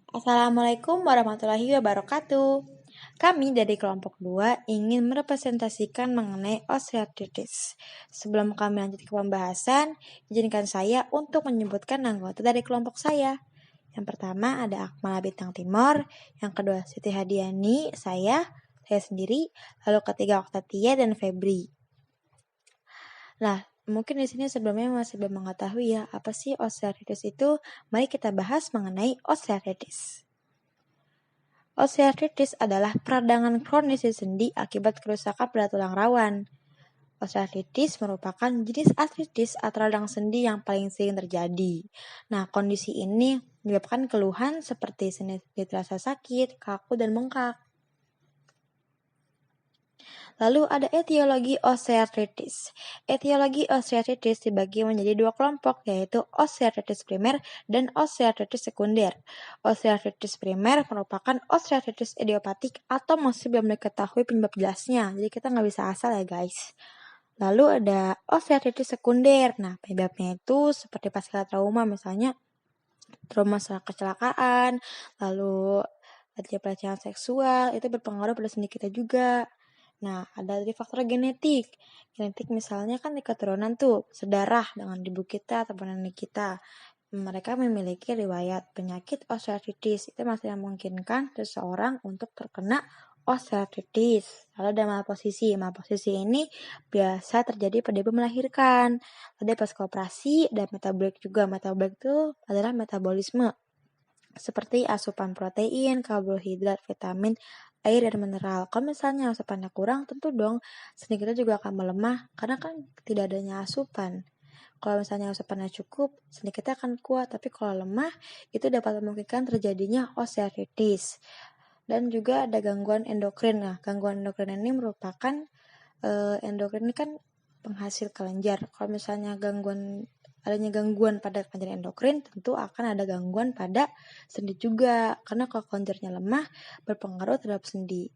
Assalamualaikum warahmatullahi wabarakatuh. Kami dari kelompok 2 ingin merepresentasikan mengenai osteoartritis. Sebelum kami lanjut ke pembahasan, izinkan saya untuk menyebutkan anggota dari kelompok saya. Yang pertama ada Akmal Bintang Timor, yang kedua Siti Hadiani, saya sendiri, lalu ketiga Oktatia dan Febri. Nah, mungkin di sini sebelumnya masih belum mengetahui ya, apa sih osteoartritis itu? Mari kita bahas mengenai osteoartritis. Osteoartritis adalah peradangan kronis di sendi akibat kerusakan pada tulang rawan. Osteoartritis merupakan jenis artritis atau radang sendi yang paling sering terjadi. Nah, kondisi ini menyebabkan keluhan seperti sendi terasa sakit, kaku, dan bengkak. Lalu ada etiologi osteoartritis. Etiologi osteoartritis dibagi menjadi dua kelompok, yaitu osteoartritis primer dan osteoartritis sekunder. Osteoartritis primer merupakan osteoartritis idiopatik atau masih belum diketahui penyebab jelasnya, jadi kita nggak bisa asal ya guys. Lalu ada osteoartritis sekunder. Nah, penyebabnya itu seperti pasca trauma, misalnya trauma kecelakaan, lalu pelecehan seksual, itu berpengaruh pada sendi kita juga. Nah, ada dari faktor genetik. Genetik misalnya kan di keturunan tuh, sedarah dengan ibu kita atau nenek kita. Mereka memiliki riwayat penyakit osteoartritis. Itu masih memungkinkan seseorang untuk terkena osteoartritis. Lalu ada malposisi. Malposisi ini biasa terjadi pada ibu melahirkan. Ada pas operasi dan metabolik juga. Metabolik itu adalah metabolisme seperti asupan protein, karbohidrat, vitamin, air, dan mineral. Kalau misalnya asupannya kurang, tentu dong sendi kita juga akan melemah karena kan tidak adanya asupan. Kalau misalnya asupannya cukup, sendi kita akan kuat, tapi kalau lemah, itu dapat memungkinkan terjadinya osteoartritis. Dan juga ada gangguan endokrin. Nah, gangguan endokrin ini merupakan endokrin ini kan penghasil kelenjar. Kalau misalnya adanya gangguan pada kelenjar endokrin, tentu akan ada gangguan pada sendi juga, karena kalau kelenjarnya lemah berpengaruh terhadap sendi.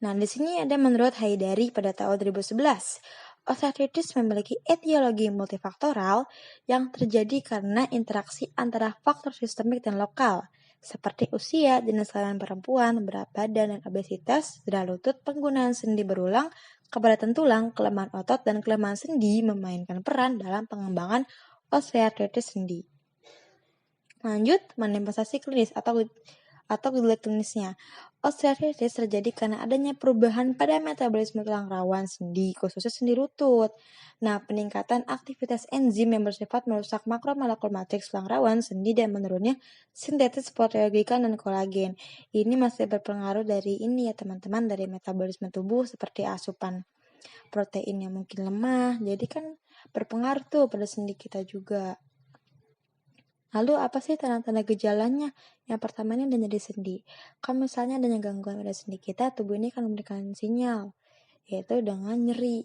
Nah, di sini ada menurut Haidari pada tahun 2011, osteoartritis memiliki etiologi multifaktoral yang terjadi karena interaksi antara faktor sistemik dan lokal, seperti usia, jenis kelamin perempuan, berat badan, dan obesitas, cedera lutut, penggunaan sendi berulang, kepadatan tulang, kelemahan otot, dan kelemahan sendi memainkan peran dalam pengembangan osteoartritis sendi. Lanjut, manifestasi klinis atau gejala klinisnya. Osteoartritis terjadi karena adanya perubahan pada metabolisme tulang rawan sendi, khususnya sendi lutut. Nah, peningkatan aktivitas enzim yang bersifat merusak makromolekul matriks tulang rawan sendi dan menurunnya sintesis proteoglikan dan kolagen. Ini masih berpengaruh dari ini ya teman-teman, dari metabolisme tubuh seperti asupan protein yang mungkin lemah. Jadi kan berpengaruh tuh pada sendi kita juga. Lalu apa sih tanda-tanda gejalanya? Yang pertama ini ada nyeri sendi. Kalau misalnya adanya gangguan pada sendi kita, tubuh ini akan memberikan sinyal, yaitu dengan nyeri.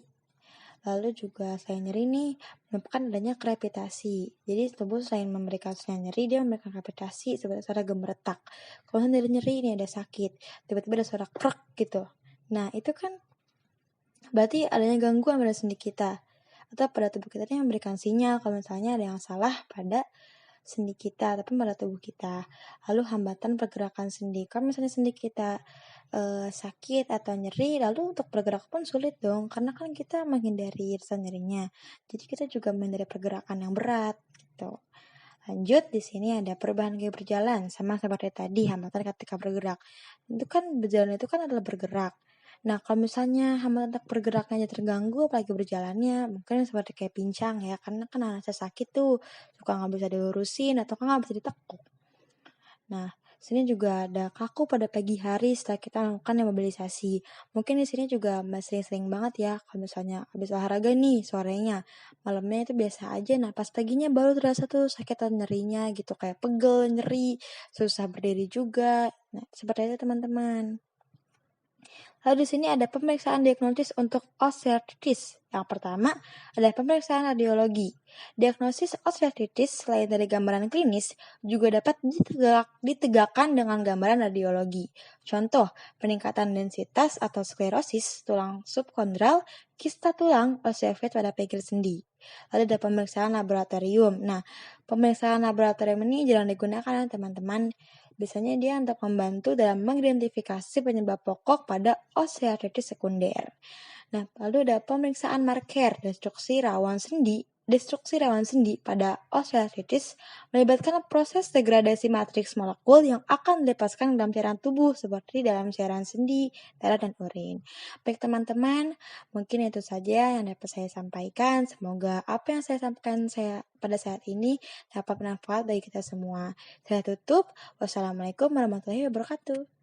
Lalu juga selain nyeri nih, merupakan adanya krepitasi. Jadi tubuh selain memberikan sinyal nyeri, dia memberikan krepitasi seperti suara gemeretak. Kalau misalnya dari nyeri ini ada sakit, tiba-tiba ada suara krek gitu. Nah, itu kan berarti adanya gangguan pada sendi kita. Atau pada tubuh kita ini memberikan sinyal kalau misalnya ada yang salah pada sendi kita, tapi pada tubuh kita. Lalu hambatan pergerakan sendi. Kalau misalnya sendi kita sakit atau nyeri, lalu untuk bergerak pun sulit dong, karena kan kita menghindari rasa nyerinya. Jadi kita juga menghindari pergerakan yang berat gitu. Lanjut, di sini ada perubahan gaya berjalan, sama seperti tadi hambatan ketika bergerak. Itu kan berjalan itu kan adalah bergerak. Nah, kalau misalnya hambatan pergerakannya terganggu, apalagi berjalannya, mungkin seperti kayak pincang ya, karena kan rasa sakit tuh, suka nggak bisa dilurusin atau kan nggak bisa ditekuk. Nah, sini juga ada kaku pada pagi hari setelah kita melakukan mobilisasi. Mungkin di sini juga sering-sering banget ya, kalau misalnya habis olahraga nih sorenya, malamnya itu biasa aja. Nah, pas paginya baru terasa tuh sakit atau nyerinya gitu, kayak pegel, nyeri, susah berdiri juga. Nah, seperti itu teman-teman. Lalu di sini ada pemeriksaan diagnosis untuk osteoartritis. Yang pertama adalah pemeriksaan radiologi. Diagnosis osteoartritis selain dari gambaran klinis juga dapat ditegakkan dengan gambaran radiologi. Contoh, peningkatan densitas atau sklerosis tulang subkondral, kista tulang, osteofit pada pinggir sendi. Lalu ada pemeriksaan laboratorium. Nah, pemeriksaan laboratorium ini jarang digunakan ya teman-teman. Biasanya dia untuk membantu dalam mengidentifikasi penyebab pokok pada osteoartritis sekunder. Nah, lalu ada pemeriksaan marker destruksi rawan sendi. Destruksi rawan sendi pada osteoartritis melibatkan proses degradasi matriks molekul yang akan dilepaskan dalam cairan tubuh seperti dalam cairan sendi, darah, dan urin. Baik teman-teman, mungkin itu saja yang dapat saya sampaikan. Semoga apa yang saya sampaikan pada saat ini dapat bermanfaat bagi kita semua. Saya tutup. Wassalamualaikum warahmatullahi wabarakatuh.